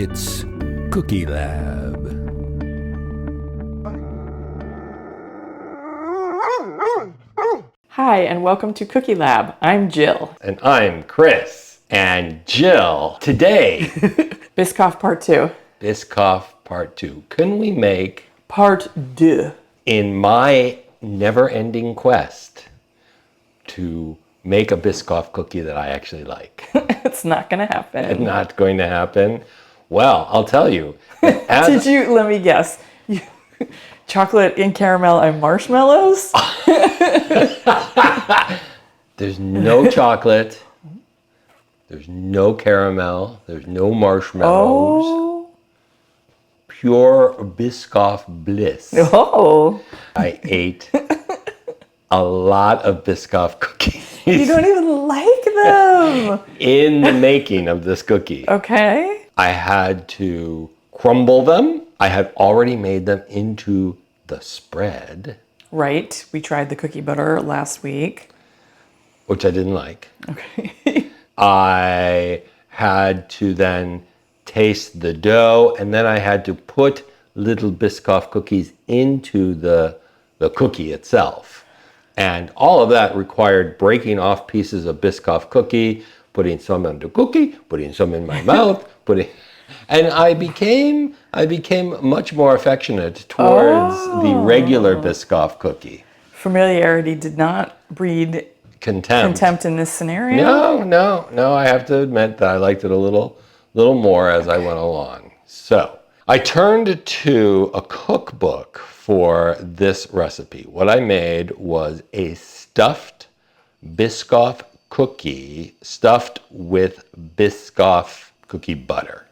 It's Cookie Lab. Hi, and welcome to Cookie Lab. I'm Jill. And I'm Chris. And Jill, today, Biscoff Part 2. Biscoff Part 2. Can we make, Part 2. in my never-ending quest to make a Biscoff cookie that I actually like? It's not going to happen. Not going to happen? Well, I'll tell you. Let me guess. Chocolate and caramel and marshmallows? There's no chocolate. There's no caramel. There's no marshmallows. Oh. Pure Biscoff bliss. Oh. I ate a lot of Biscoff cookies. You don't even like them. In the making of this cookie. Okay. I had to crumble them. I had already made them into the spread. Right. We tried the cookie butter last week. Which I didn't like. Okay. I had to then taste the dough, and then I had to put little Biscoff cookies into the cookie itself. And all of that required breaking off pieces of Biscoff cookie, putting some on the cookie, putting some in my mouth, and I became much more affectionate towards the regular Biscoff cookie. Familiarity did not breed contempt in this scenario? No. I have to admit that I liked it a little more as I went along. So I turned to a cookbook for this recipe. What I made was a stuffed Biscoff cookie stuffed with Biscoff cookie butter.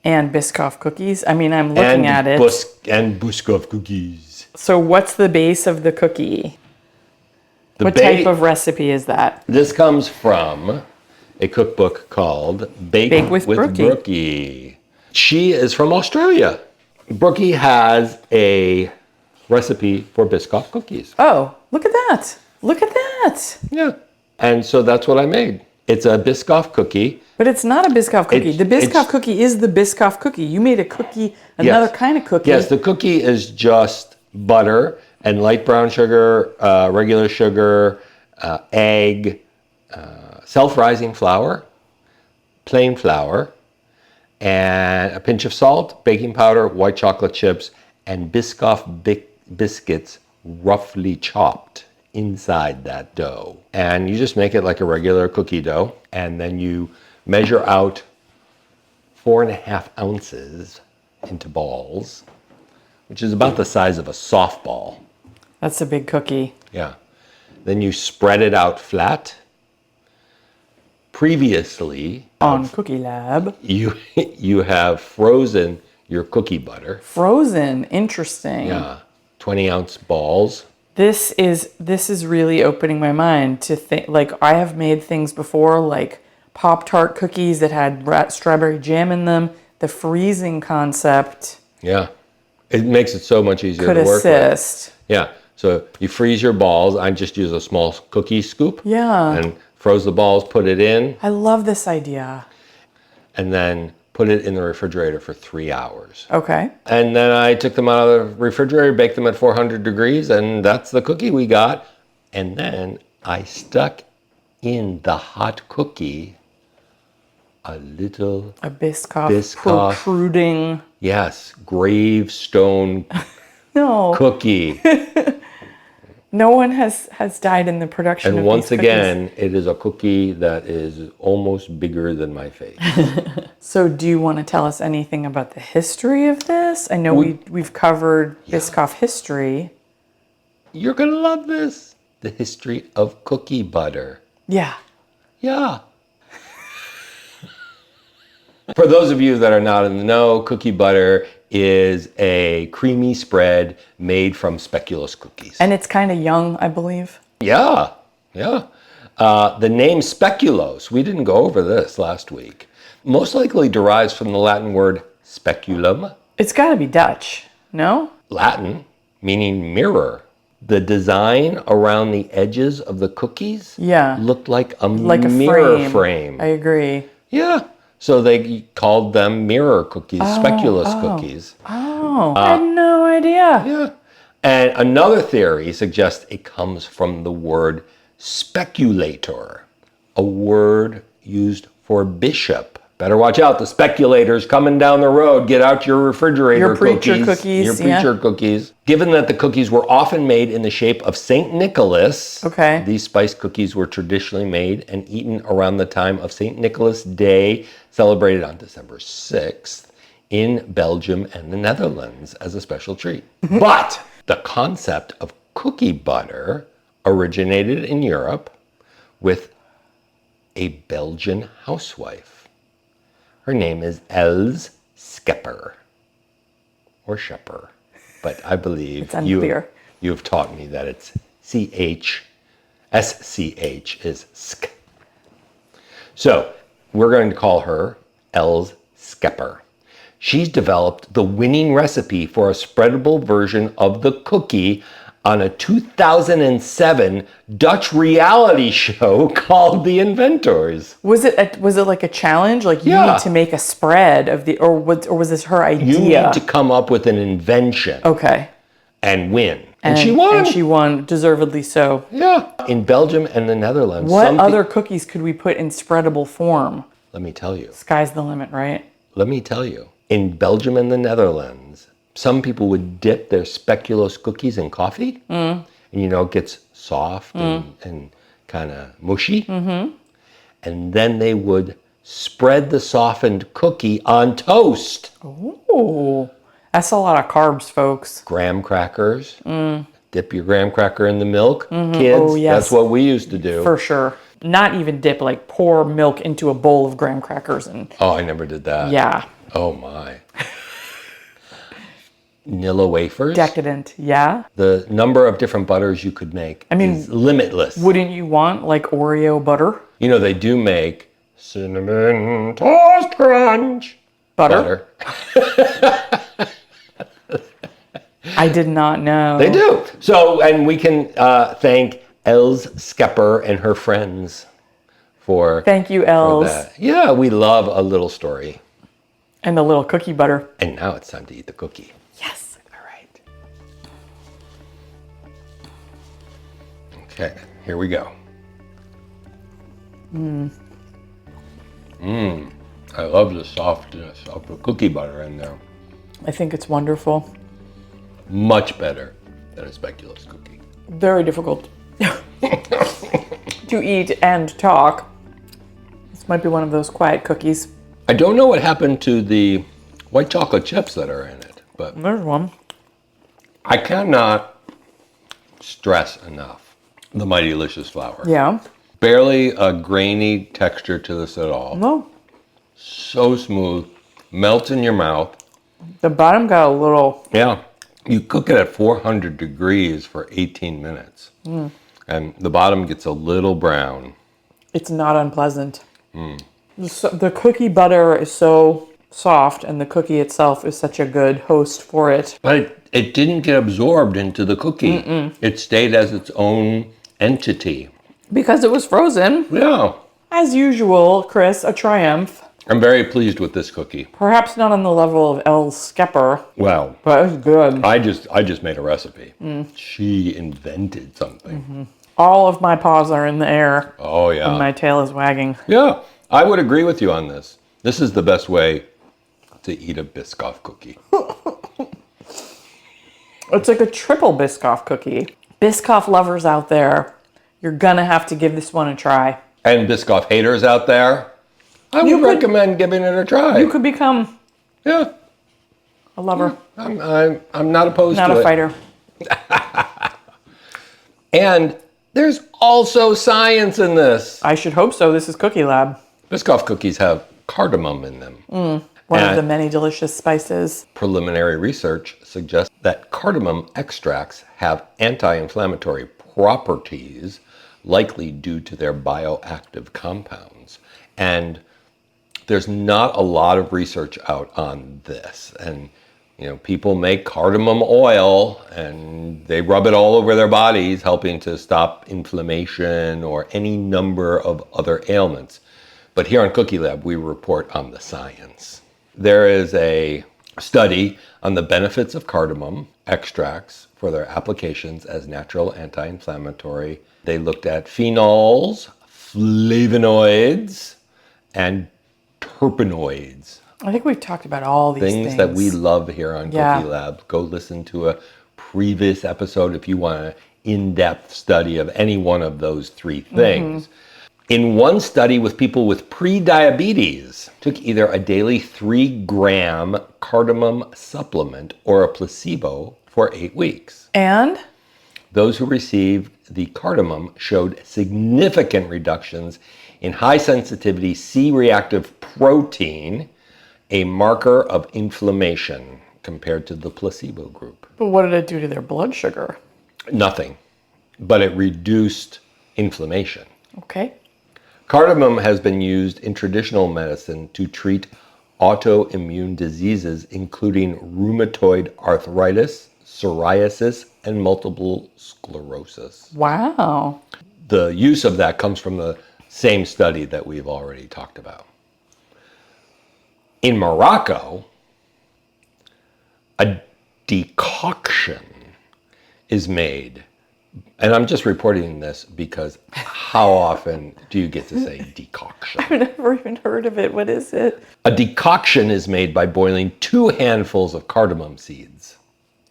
And Biscoff cookies? I mean, I'm looking at it. And Biscoff cookies. So what's the base of the cookie? What type of recipe is that? This comes from a cookbook called Bake with Brookie. She is from Australia. Brookie has a recipe for Biscoff cookies. Oh, look at that. Look at that. Yeah. And so that's what I made. It's a Biscoff cookie. But it's not a Biscoff cookie. The Biscoff cookie is the Biscoff cookie. You made a cookie, another kind of cookie. Yes, the cookie is just butter and light brown sugar, regular sugar, egg, self-rising flour, plain flour, and a pinch of salt, baking powder, white chocolate chips, and Biscoff biscuits roughly chopped inside that dough. And you just make it like a regular cookie dough, and then you measure out 4.5 ounces into balls, which is about the size of a softball. That's a big cookie. Yeah. Then you spread it out flat. Previously, on Cookie Lab, you have frozen your cookie butter. Frozen, interesting. Yeah, 20-ounce balls. This is really opening my mind to think. Like, I have made things before, like Pop-Tart cookies that had strawberry jam in them. The freezing concept. Yeah, it makes it so much easier to work assist. with. Yeah, so you freeze your balls. I just use a small cookie scoop. Yeah. And froze the balls, put it in. I love this idea. And then put it in the refrigerator for 3 hours. Okay. And then I took them out of the refrigerator, baked them at 400 degrees, and that's the cookie we got. And then I stuck in the hot cookie a Biscoff protruding. Yes, gravestone cookie. No one has died in the production of And once these again, it is a cookie that is almost bigger than my face. So do you want to tell us anything about the history of this? I know we've covered Biscoff history. You're going to love this. The history of cookie butter. Yeah. Yeah. For those of you that are not in the know, cookie butter is a creamy spread made from speculoos cookies. And it's kind of young, I believe. Yeah. The name speculoos, we didn't go over this last week, most likely derives from the Latin word speculum. It's got to be Dutch, no? Latin, meaning mirror. The design around the edges of the cookies looked like a mirror frame. I agree. Yeah. So they called them mirror cookies, speculoos cookies. Oh, I had no idea. Yeah. And another theory suggests it comes from the word speculator, a word used for bishop. Better watch out, the speculators coming down the road. Get out your refrigerator Your preacher cookies. Your preacher cookies. Given that the cookies were often made in the shape of St. Nicholas, Okay. these spice cookies were traditionally made and eaten around the time of St. Nicholas Day, celebrated on December 6th in Belgium and the Netherlands as a special treat. But the concept of cookie butter originated in Europe with a Belgian housewife. Her name is Els Schepper, or Schepper, but I believe It's unclear. you have taught me that it's SCH is sk. So we're going to call her Els Schepper. She's developed the winning recipe for a spreadable version of the cookie on a 2007 Dutch reality show called The Inventors. Was it like a challenge? Like you Yeah. need to make a spread of the, or was this her idea? You need to come up with an invention Okay. and win. And she won. And she won, deservedly so. Yeah. In Belgium and the Netherlands. What other cookies could we put in spreadable form? Let me tell you. Sky's the limit, right? Let me tell you. In Belgium and the Netherlands, some people would dip their speculoos cookies in coffee. And it gets soft and kind of mushy. And then they would spread the softened cookie on toast. Oh, that's a lot of carbs, folks. Graham crackers. Dip your graham cracker in the milk. Kids, Oh, yes. that's what we used to do. For sure. Not even dip, like pour milk into a bowl of graham crackers and Oh, I never did that. yeah. Oh my. Nilla wafers. Decadent, yeah. The number of different butters you could make is limitless. Wouldn't you want like Oreo butter? They do make cinnamon toast crunch Butter? I did not know. They do. So, and we can thank Els Schepper and her friends for Thank you, for Els. that. Yeah, we love a little story. And the little cookie butter. And now it's time to eat the cookie. Yes. All right. Okay, here we go. I love the softness of the cookie butter in there. I think it's wonderful. Much better than a speculoos cookie. Very difficult to eat and talk. This might be one of those quiet cookies. I don't know what happened to the white chocolate chips that are in it, but There's one. I cannot stress enough the Mighty Delicious flour. Yeah. Barely a grainy texture to this at all. No. So smooth, melts in your mouth. The bottom got a little. Yeah. You cook it at 400 degrees for 18 minutes. And the bottom gets a little brown. It's not unpleasant. The cookie butter is so soft, and the cookie itself is such a good host for it. But it didn't get absorbed into the cookie. It stayed as its own entity. Because it was frozen. Yeah. As usual, Chris, a triumph. I'm very pleased with this cookie. Perhaps not on the level of Els Schepper, Well, but it's good. I just made a recipe. She invented something. All of my paws are in the air, Oh yeah. and my tail is wagging. Yeah, I would agree with you on this. This is the best way to eat a Biscoff cookie. It's like a triple Biscoff cookie. Biscoff lovers out there, you're gonna have to give this one a try. And Biscoff haters out there, I would recommend giving it a try. You could become Yeah, a lover, I'm not opposed not to a it. fighter. And there's also science in this. I should hope so. This is Cookie Lab. Biscoff cookies have cardamom in them. One of the many delicious spices. Preliminary research suggests that cardamom extracts have anti-inflammatory properties, likely due to their bioactive compounds. And there's not a lot of research out on this. And people make cardamom oil and they rub it all over their bodies, helping to stop inflammation or any number of other ailments. But here on Cookie Lab, we report on the science. There is a study on the benefits of cardamom extracts for their applications as natural anti-inflammatory. They looked at phenols, flavonoids, and terpenoids. I think we've talked about all these things. Things that we love here on Yeah. Cookie Lab. Go listen to a previous episode if you want an in-depth study of any one of those three things. In one study with people with pre-diabetes, took either a daily 3-gram cardamom supplement or a placebo for 8 weeks. And Those who received the cardamom showed significant reductions in high sensitivity C-reactive protein, a marker of inflammation, compared to the placebo group. but what did it do to their blood sugar? Nothing, but it reduced inflammation. Okay. Cardamom has been used in traditional medicine to treat autoimmune diseases, including rheumatoid arthritis, psoriasis, and multiple sclerosis. Wow. The use of that comes from the same study that we've already talked about. In Morocco, a decoction is made. And I'm just reporting this because how often do you get to say decoction? I've never even heard of it. What is it? A decoction is made by boiling 2 handfuls of cardamom seeds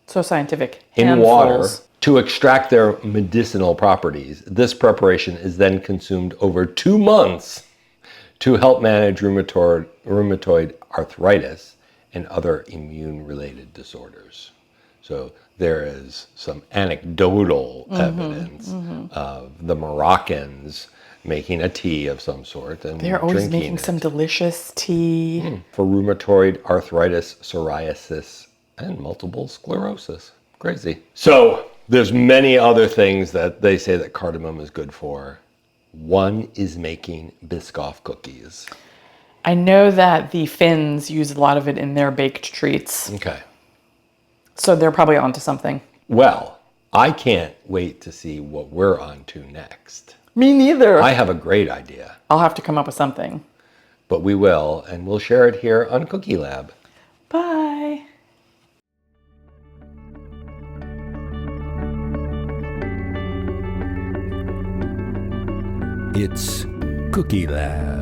So scientific. in water Handfuls. to extract their medicinal properties. This preparation is then consumed over 2 months to help manage rheumatoid arthritis and other immune-related disorders. So there is some anecdotal evidence of the Moroccans making a tea of some sort and They're always drinking making it some delicious tea. for rheumatoid arthritis, psoriasis, and multiple sclerosis. Crazy. So there's many other things that they say that cardamom is good for. One is making Biscoff cookies. I know that the Finns use a lot of it in their baked treats. Okay. So they're probably onto something. Well, I can't wait to see what we're on to next. Me neither. I have a great idea, I'll have to come up with something. but we will, and we'll share it here on Cookie Lab. Bye. It's Cookie Lab.